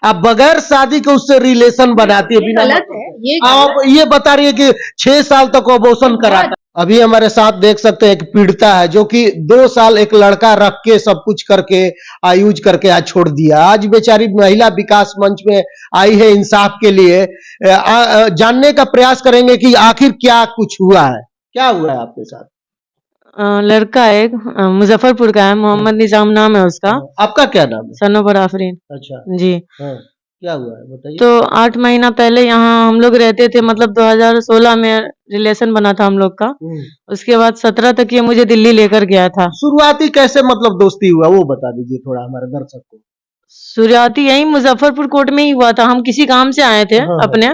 आप बगैर शादी के उससे रिलेशन बनाती है बिना गलत है ये आप ये बता रही है कि 6 साल तक अबॉर्शन कराता। अभी हमारे साथ देख सकते हैं एक पीड़िता है जो कि 2 साल एक लड़का रख के सब कुछ करके यूज करके आज छोड़ दिया। आज बेचारी महिला विकास मंच में आई है इंसाफ के लिए। जानने का प्रयास करेंगे कि आखिर क्या कुछ हुआ है, क्या हुआ है आपके साथ। लड़का है मुजफ्फरपुर का है, मोहम्मद निजाम नाम है उसका। आपका क्या नाम है। सनोबर आफरीन। अच्छा जी। हाँ, क्या हुआ है बताइए। तो 8 महीना पहले यहाँ हम लोग रहते थे, मतलब 2016 में रिलेशन बना था हम लोग का। उसके बाद 17 तक ये मुझे दिल्ली लेकर गया था। शुरुआती कैसे मतलब दोस्ती हुआ वो बता दीजिए थोड़ा हमारे दर्शक को। शुरुआती यही मुजफ्फरपुर कोर्ट में ही हुआ था, हम किसी काम से आए थे अपने।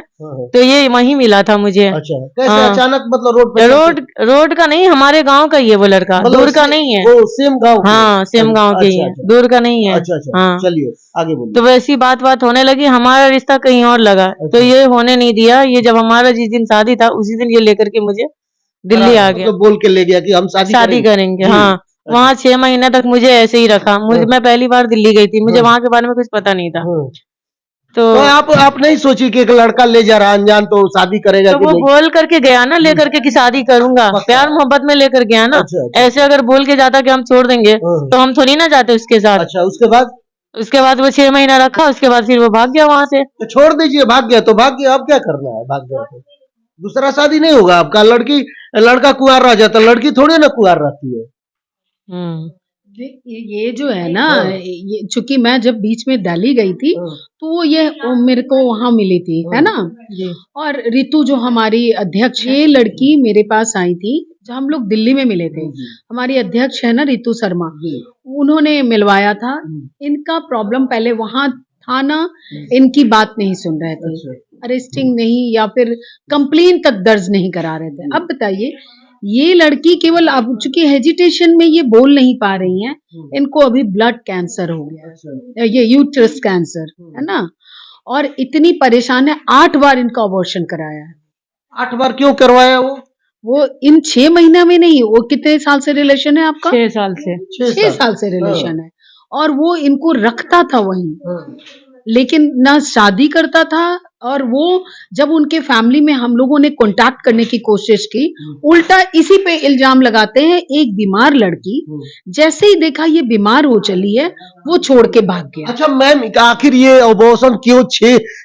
तो ये वहीं मिला था मुझे। अच्छा कैसे अचानक मतलब रोड पे। रोड का नहीं, हमारे गांव का ही है वो लड़का, दूर का नहीं है। वो सेम गांव। हाँ सेम गांव के ही है, दूर का नहीं है। अच्छा हाँ चलिए आगे बोलिए। तो वैसी बात होने लगी, हमारा रिश्ता कहीं और लगा। तो ये होने नहीं दिया। ये जब हमारा जिस दिन शादी था उसी दिन ये लेकर के मुझे दिल्ली आ गया। मतलब बोल के ले गया कि हम शादी करेंगे। हाँ वहाँ 6 महीने तक मुझे ऐसे ही रखा। मैं पहली बार दिल्ली गई थी, मुझे वहाँ के बारे में कुछ पता नहीं था। तो आप नहीं सोची कि एक लड़का ले जा रहा अनजान तो शादी करेगा। तो वो बोल करके गया ना, लेकर के कि शादी करूंगा, प्यार मोहब्बत में लेकर गया ना। ऐसे अगर बोल के जाता कि हम छोड़ देंगे तो हम थोड़ी ना जाते उसके साथ। अच्छा उसके बाद वो 6 महीना रखा, उसके बाद फिर वो भाग गया वहाँ से। तो छोड़ दीजिए, भाग गया तो भाग गया, अब क्या करना है, भाग गया तो दूसरा शादी नहीं होगा आपका। लड़का कुंवार रह जाता, लड़की थोड़ी ना कुंवार रहती है। ये जो है ना, ये चूंकि मैं जब बीच में दिल्ली गई थी तो ये मेरे को वहां मिली थी, है ना। और रितु जो हमारी अध्यक्ष है, लड़की मेरे पास आई थी जब हम लोग दिल्ली में मिले थे। हमारी अध्यक्ष है ना रितु शर्मा, उन्होंने मिलवाया था। इनका प्रॉब्लम पहले वहां था ना, इनकी बात नहीं सुन रहे थे, अरेस्टिंग नहीं या फिर कंप्लेन तक दर्ज नहीं करा रहे थे। अब बताइए, ये लड़की केवल अब चूंकि हेजिटेशन में ये बोल नहीं पा रही हैं, इनको अभी ब्लड कैंसर हो गया, ये यूट्रस कैंसर है ना। और इतनी परेशान है, 8 बार इनका अबॉर्शन कराया है। 8 बार क्यों करवाया वो इन 6 महीना में नहीं। वो कितने साल से रिलेशन है आपका। 6 साल से। 6 साल से रिलेशन है। और वो इनको रखता था वहीं, लेकिन ना शादी करता था। और वो जब उनके फैमिली में हम लोगों ने कांटेक्ट करने की कोशिश की, उल्टा इसी पे इल्जाम लगाते हैं। एक बीमार लड़की, जैसे ही देखा ये बीमार हो चली है, वो छोड़ के भाग गया। अच्छा मैम, आखिर ये अबॉर्शन क्यों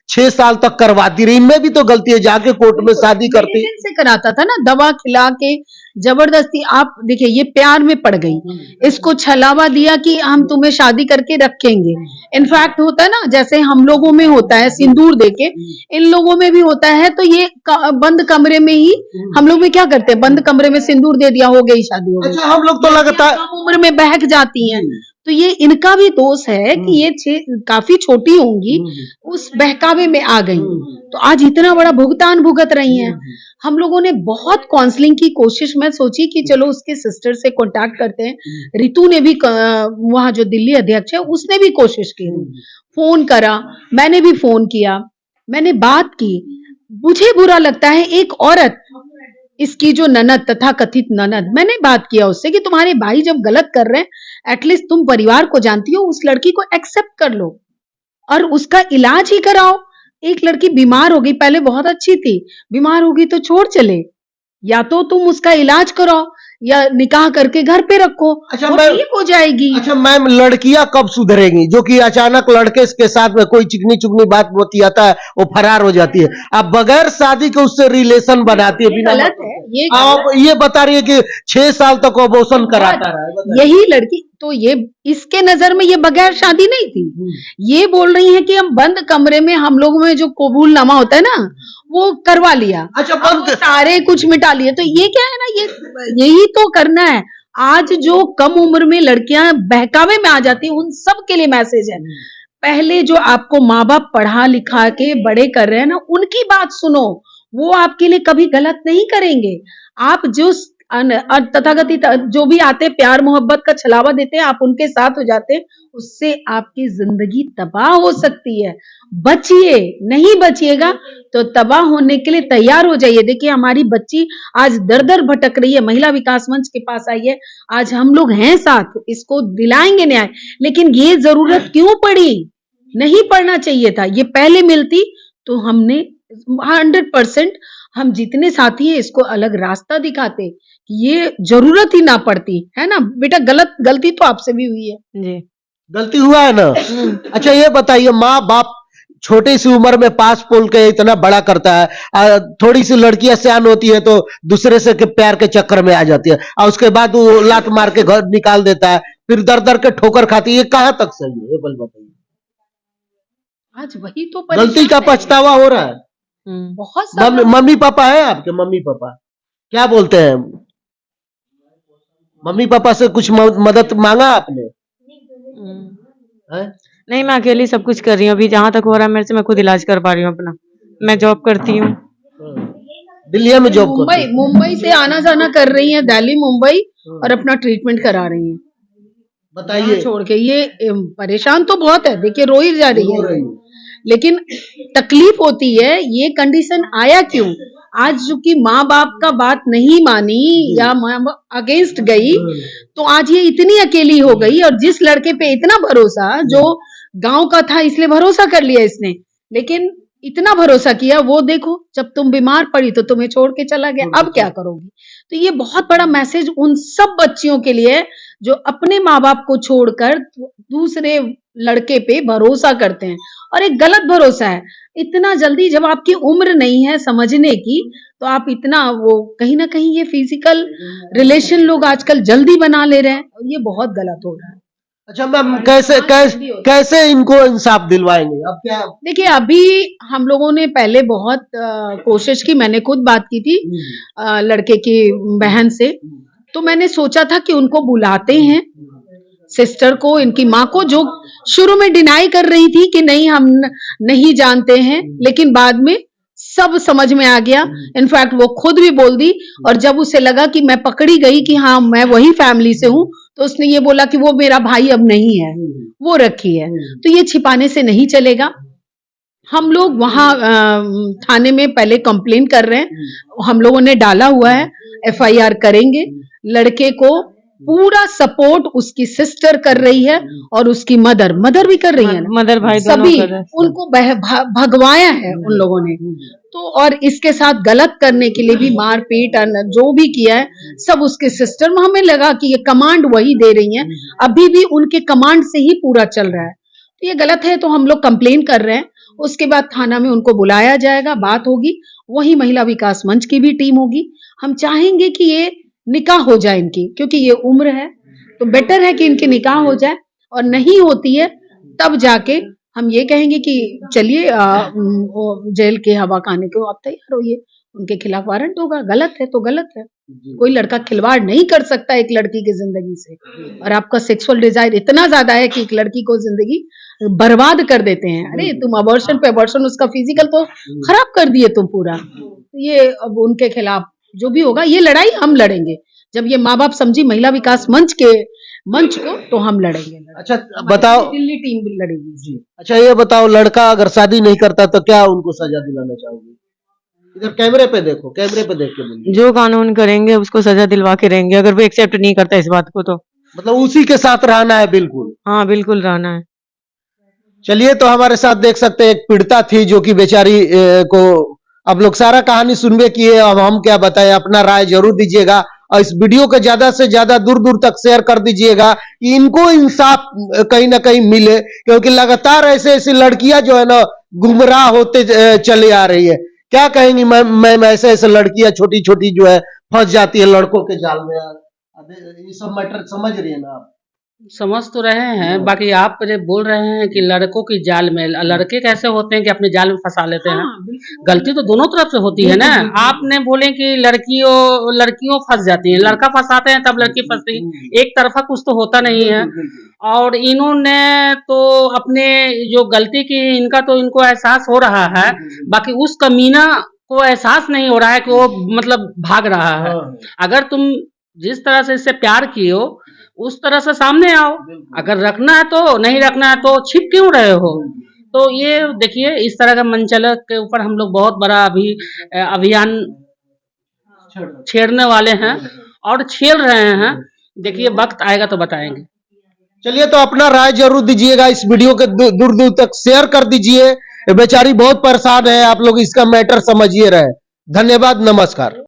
6 साल तक करवाती रही। इनमें भी तो गलती है, जाके कोर्ट में शादी करती से कराता था ना, दवा खिला के जबरदस्ती। आप देखिए, ये प्यार में पड़ गई, इसको छलावा दिया कि हम तुम्हें शादी करके रखेंगे। इनफैक्ट होता है ना, जैसे हम लोगों में होता है सिंदूर देके, इन लोगों में भी होता है। तो ये बंद कमरे में ही हम लोग भी क्या करते हैं, बंद कमरे में सिंदूर दे दिया, हो गई शादी हो गई। अच्छा हम लोग तो लगता है उम्र में बहक जाती हैं। तो ये इनका भी दोष है कि ये काफी छोटी होंगी, उस बहकावे में आ गई, तो आज इतना बड़ा भुगतान भुगत रही हैं। हम लोगों ने बहुत काउंसलिंग की कोशिश, मैं सोची कि चलो उसके सिस्टर से कांटेक्ट करते हैं। रितु ने भी, वहाँ जो दिल्ली अध्यक्ष है, उसने भी कोशिश की, फोन करा, मैंने भी फोन किया, मैंने बात की। मुझे बुरा लगता है, एक औरत, इसकी जो ननद, तथा कथित ननद, मैंने बात किया उससे कि तुम्हारे भाई जब गलत कर रहे हैं, एटलीस्ट तुम परिवार को जानती हो, उस लड़की को एक्सेप्ट कर लो और उसका इलाज ही कराओ। एक लड़की बीमार हो गई, पहले बहुत अच्छी थी, बीमार होगी तो छोड़ चले, या तो तुम उसका इलाज कराओ या निकाह करके घर पे रखो। अच्छा वो ठीक हो जाएगी। अच्छा मैम, लड़कियां कब सुधरेंगी जो कि अचानक लड़के के साथ में कोई चिकनी चुकनी बात बतियाता है, वो फरार हो जाती है। आप बगैर शादी के उससे रिलेशन बनाती है बिना। गलत है ये। आप ये बता रही है कि 6 साल तक अबॉर्शन कराता रहा। यही लड़की तो, ये इसके नजर में ये बगैर शादी नहीं थी। ये बोल रही है कि हम बंद कमरे में, हम लोगों में जो कबूलनामा होता है ना, वो करवा लिया। अच्छा सारे कुछ मिटा लिए। तो ये क्या है ना, ये यही तो करना है। आज जो कम उम्र में लड़कियां बहकावे में आ जाती हैं, उन सब के लिए मैसेज है, पहले जो आपको माँ बाप पढ़ा लिखा के बड़े कर रहे हैं ना, उनकी बात सुनो। वो आपके लिए कभी गलत नहीं करेंगे। आप जो तथाकथित जो भी आते, प्यार मोहब्बत का छलावा देते हैं, आप उनके साथ हो जाते हैं, उससे आपकी जिंदगी तबाह हो सकती है। बचिए, नहीं बचिएगा तो तबाह होने के लिए तैयार हो जाइए। देखिए, हमारी बच्ची आज दर दर भटक रही है, महिला विकास मंच के पास आई है, आज हम लोग हैं साथ, इसको दिलाएंगे न्याय। लेकिन ये जरूरत क्यों पड़ी, नहीं पढ़ना चाहिए था, ये पहले मिलती तो हमने 100% हम जितने साथी हैं इसको अलग रास्ता दिखाते, ये जरूरत ही ना पड़ती, है ना बेटा? गलती तो आपसे भी हुई है। जी। गलती हुआ है ना। अच्छा ये बताइए, माँ बाप छोटी सी उम्र में पास पोल के इतना बड़ा करता है, थोड़ी सी लड़कियां सयान होती है तो दूसरे से के प्यार के चक्कर में आ जाती है, और उसके बाद वो लात मार के घर निकाल देता है, फिर दर दर के ठोकर खाती है, ये कहाँ तक सही है? ये बल बताइए। आज वही तो गलती का परेशान है। पछतावा हो रहा है। बहुत सारा मम्मी पापा है आपके? मम्मी पापा क्या बोलते हैं? मम्मी पापा से कुछ मदद मांगा आपने? है? नहीं, मैं अकेली सब कुछ कर रही हूँ अभी, जहाँ तक हो रहा है मेरे से, मैं खुद इलाज कर पा रही हूँ अपना। मैं जॉब करती हूँ। दिल्ली में जॉब करती हैं? मुंबई से आना जाना कर रही हैं, दिल्ली मुंबई, और अपना ट्रीटमेंट करा रही हैं। बताइए। छोड़ के ये परेशान तो बहुत है, देखिए रो ही जा रही है, लेकिन तकलीफ होती है। ये कंडीशन आया क्यों? आज जो कि माँ बाप का बात नहीं मानी या माँ बाप अगेंस्ट गई, तो आज ये इतनी अकेली हो गई। और जिस लड़के पे इतना भरोसा, जो गांव का था इसलिए भरोसा कर लिया इसने, लेकिन इतना भरोसा किया, वो देखो जब तुम बीमार पड़ी तो तुम्हें छोड़ के चला गया, अब क्या करोगी? तो ये बहुत बड़ा मैसेज उन सब बच्चियों के लिए है जो अपने माँ बाप को छोड़कर दूसरे लड़के पे भरोसा करते हैं, और एक गलत भरोसा है। इतना जल्दी, जब आपकी उम्र नहीं है समझने की, तो आप इतना वो कहीं ना कहीं ये फिजिकल रिलेशन लोग आजकल जल्दी बना ले रहे हैं, और ये बहुत गलत हो रहा है। अच्छा मैम, कैसे इनको इंसाफ दिलवाएंगे? अब क्या? देखिए अभी हम लोगों ने पहले बहुत कोशिश की, मैंने खुद बात की थी लड़के की बहन से, तो मैंने सोचा था कि उनको बुलाते हैं, सिस्टर को, इनकी माँ को, जो शुरू में डिनाई कर रही थी कि नहीं हम नहीं जानते हैं, लेकिन बाद में सब समझ में आ गया। इनफैक्ट वो खुद भी बोल दी, और जब उसे लगा कि मैं पकड़ी गई कि हाँ मैं वही फैमिली से हूँ, तो उसने ये बोला कि वो मेरा भाई अब नहीं है, वो रखी है। तो ये छिपाने से नहीं चलेगा। हम लोग वहां थाने में पहले कंप्लेन कर रहे हैं, हम लोगों ने डाला हुआ है, FIR करेंगे। लड़के को पूरा सपोर्ट उसकी सिस्टर कर रही है, और उसकी मदर भी कर रही है ना, मदर भाई दोनों सभी कर रहे हैं। उनको भगवाया है उन लोगों ने। तो और इसके साथ गलत करने के लिए भी मारपीट जो भी किया है, सब उसके सिस्टर में। हमें लगा कि ये कमांड वही दे रही है, अभी भी उनके कमांड से ही पूरा चल रहा है, तो ये गलत है। तो हम लोग कंप्लेन कर रहे हैं, उसके बाद थाना में उनको बुलाया जाएगा, बात होगी, वही महिला विकास मंच की भी टीम होगी। हम चाहेंगे कि ये निकाह हो जाए इनकी, क्योंकि ये उम्र है, तो बेटर है कि इनकी निकाह हो जाए, और नहीं होती है तब जाके हम ये कहेंगे कि चलिए जेल के हवा खाने को आप तैयार होइए, उनके खिलाफ वारंट होगा। गलत है तो गलत है, कोई लड़का खिलवाड़ नहीं कर सकता एक लड़की की जिंदगी से, और आपका सेक्सुअल डिजायर इतना ज्यादा है कि एक लड़की को जिंदगी बर्बाद कर देते हैं। अरे तुम अबॉर्शन पे अबॉर्शन, उसका फिजिकल तो खराब कर दिए तुम पूरा। ये अब उनके खिलाफ जो भी होगा, ये लड़ाई हम लड़ेंगे। जब ये माँ बाप समझी महिला विकास मंच को, तो हम लड़ेंगे। अच्छा बताओ, दिल्ली टीम भी लड़ेगी जी। अच्छा ये बताओ, लड़का अगर शादी नहीं करता तो क्या उनको सजा दिलाना चाहोगे? इधर कैमरे पे देखो, कैमरे पे देख के बोलिए। जो कानून करेंगे उसको सजा दिलवा के रहेंगे, अगर वो एक्सेप्ट नहीं करता इस बात को तो। मतलब उसी के साथ रहना है बिल्कुल? हाँ बिल्कुल रहना है। चलिए, तो हमारे साथ देख सकते हैं एक पीड़िता थी जो कि बेचारी को अब लोग सारा कहानी सुनबे किए, अब हम क्या बताएं, अपना राय जरूर दीजिएगा, और इस वीडियो को ज्यादा से ज्यादा दूर दूर तक शेयर कर दीजिएगा कि इनको इंसाफ कहीं ना कहीं मिले, क्योंकि लगातार ऐसे ऐसी लड़कियां जो है ना गुमराह होते चले आ रही है। क्या कहेंगी मैम, ऐसे ऐसे लड़कियां छोटी छोटी जो है फंस जाती है लड़कों के जाल में? ये सब मैटर समझ रही है ना आप? समझ तो रहे हैं, बाकी आप जो बोल रहे हैं कि लड़कों की जाल में, लड़के कैसे होते हैं कि अपने जाल में फंसा लेते हैं? गलती तो दोनों तरफ से होती है ना। आपने बोले कि लड़कियों फंस जाती हैं, लड़का फंसाते हैं तब लड़की फंसती, एक तरफा कुछ तो होता नहीं है। और इन्होंने तो अपने जो गलती की, इनका तो इनको एहसास हो रहा है, बाकी उस कमीना को एहसास नहीं हो रहा है कि वो मतलब भाग रहा है। अगर तुम जिस तरह से इससे प्यार किए हो उस तरह से सामने आओ, अगर रखना है तो, नहीं रखना है तो छिप क्यों रहे हो? तो ये देखिए, इस तरह का मंचलक के ऊपर हम लोग बहुत बड़ा अभी अभियान छेड़ने वाले हैं और छेड़ रहे हैं। देखिए वक्त आएगा तो बताएंगे। चलिए, तो अपना राय जरूर दीजिएगा, इस वीडियो के दूर दूर तक शेयर कर दीजिए। ये बेचारी बहुत परेशान है, आप लोग इसका मैटर समझिए रहे। धन्यवाद, नमस्कार।